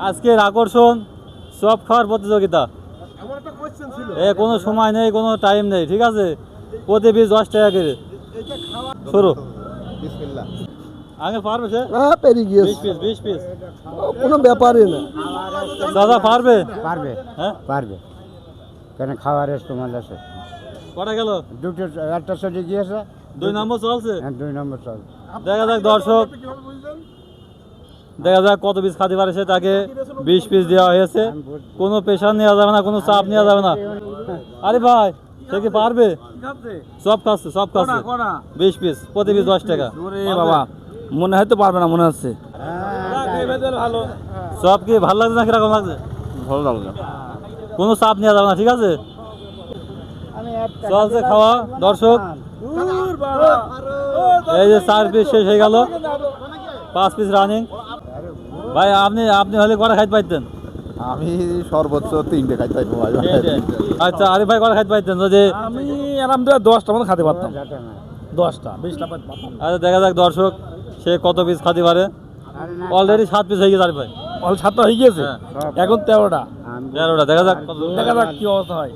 আজকের আকর্ষণ সব খাওয়ার প্রতিযোগিতা। কোনো সময় নেই, কোনো টাইম নেই, ঠিক আছে? প্রতি পিস 10 টাকা করে শুরু। আগে পারবে সে? হ্যাঁ, পেরে গিয়েছে। 20 পিস কোনো ব্যাপারই না। দাদা পারবে? পারবে, হ্যাঁ পারবে। কেন খাওয়ার তোমার আছে? কটা গেল? দুটো, একটা চলে গিয়েছে, 2 নম্বর চলছে। 2 নম্বর চল। দেখা যাক দর্শক, দেখা যাক কত পিস খাতে পারে সে। তাকে 20 পিস দেওয়া হয়েছে। কোনো প্রেশার নেওয়া যাবে না, কোনো চাপ নেওয়া যাবে না। আরে ভাই, সে কি পারবে? সব খাচ্ছে, সব খাচ্ছে। 20 পিস, প্রতি পিস 10 টাকা। বাবা মনে হয় তো পারবে না, মনে হচ্ছে। সব কি ভালো লাগছে না কিরকম লাগছে? ভালো লাগলো। কোনো চাপ নেওয়া যাবে না, ঠিক আছে? চলছে খাওয়া দর্শক। এই যে 4 পিস শেষ হয়ে গেল, 5 পিস রানিং। ভাই আপনি হলে কটা খাইতে পাইতেন? আমি সর্বোচ্চ 3টে খাইতে পারবো ভাই। আচ্ছা, আরে ভাই কটা খাইতে পাইতেন? যদি আমি আরামদায়ক 10টা মতো খেতে পারতাম, 10টা 20টা পারতাম। আচ্ছা, দেখা যাক দর্শক সে কত পিস খাতে পারে। অলরেডি 7 পিস হয়ে গেছে। আরে ভাই অল 7টা হয়ে গিয়েছে, এখন 13টা। 13টা। দেখা যাক দেখা যাক কি অবস্থা হয়।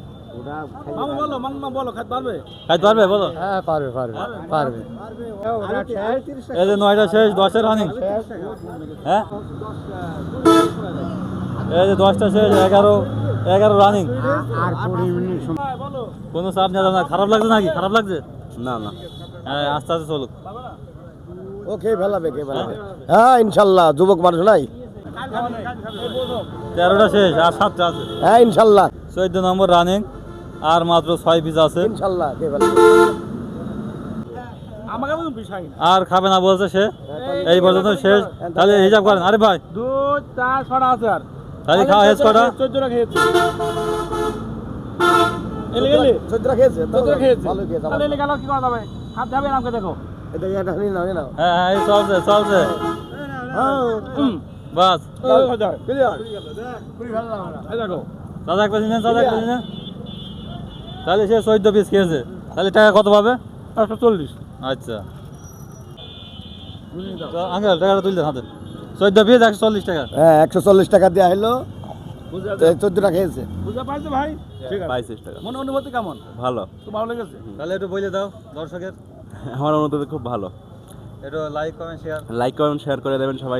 মামা বলো, মামা বলো, খাইতে পারবে? খাইতে পারবে? বলো। হ্যাঁ, পারবে, পারবে, পারবে। এই যে 9টা শেষ, 10 রানিং। হ্যাঁ, এই যে 10টা শেষ, 11 রানিং। আর 20 মিনিট সময়। কোনো চাপ নেওয়া যাবে না। খারাপ লাগছে নাকি? খারাপ লাগছে? না না, হ্যাঁ, আস্তে আস্তে চলুক। ও খেয়ে ফেলাবে, খেয়ে ফেলাবে। হ্যাঁ, ইনশাল্লাহ। যুবক মানুষ নাই। 13টা শেষ, আর 7টা আছে। হ্যাঁ, ইনশাল্লাহ। 14 নম্বর রানিং, আর মাত্র 6 পিস আছে। ইনশাল্লাহ খেয়ে ফেলাবে। আমাকে কোনো বিষয় না। আর খাবে না বলছে সে। এই পর্যন্ত শেষ। তাহলে হিসাব করেন। আরে ভাই, 2 4 6টা আছে। আর তাহলে খাওয়া শেষ কটা? 14টা খেয়েছে। এলে 14টা খেয়েছে তো? 14টা খেয়েছে। ভালো খেয়েছে। তাহলে এলে গেল কি করা যাবে? খাতে হবে, আমাকে দেখো। এটা এটা নিয়ে নাও, নিয়ে নাও। হ্যাঁ হ্যাঁ, এই চলছে চলছে। বাস। ক্লিয়ার। এই দেখো, দাদা এক পেছি নেন, দাদা এক পেছি নেন। তাহলে সে 14 পিস খেয়েছে। তাহলে টাকা কত পাবে? 140। আচ্ছা, আঙ্কেল টাকাটা তুলতে হাতে। 14 পিস 140 টাকা। হ্যাঁ, 140 টাকা দেওয়া হলো। 14টা খেয়েছে। বুঝতে পারছো ভাই? ঠিক আছে। 22 টাকা। মনে অনুভূতি কেমন? ভালো। তো ভালো লেগেছে? তাহলে একটু বলে দাও দর্শকের। আমার অনুভূতি খুব ভালো। একটু like comment share. Like comment share করে দেবেন সবাই।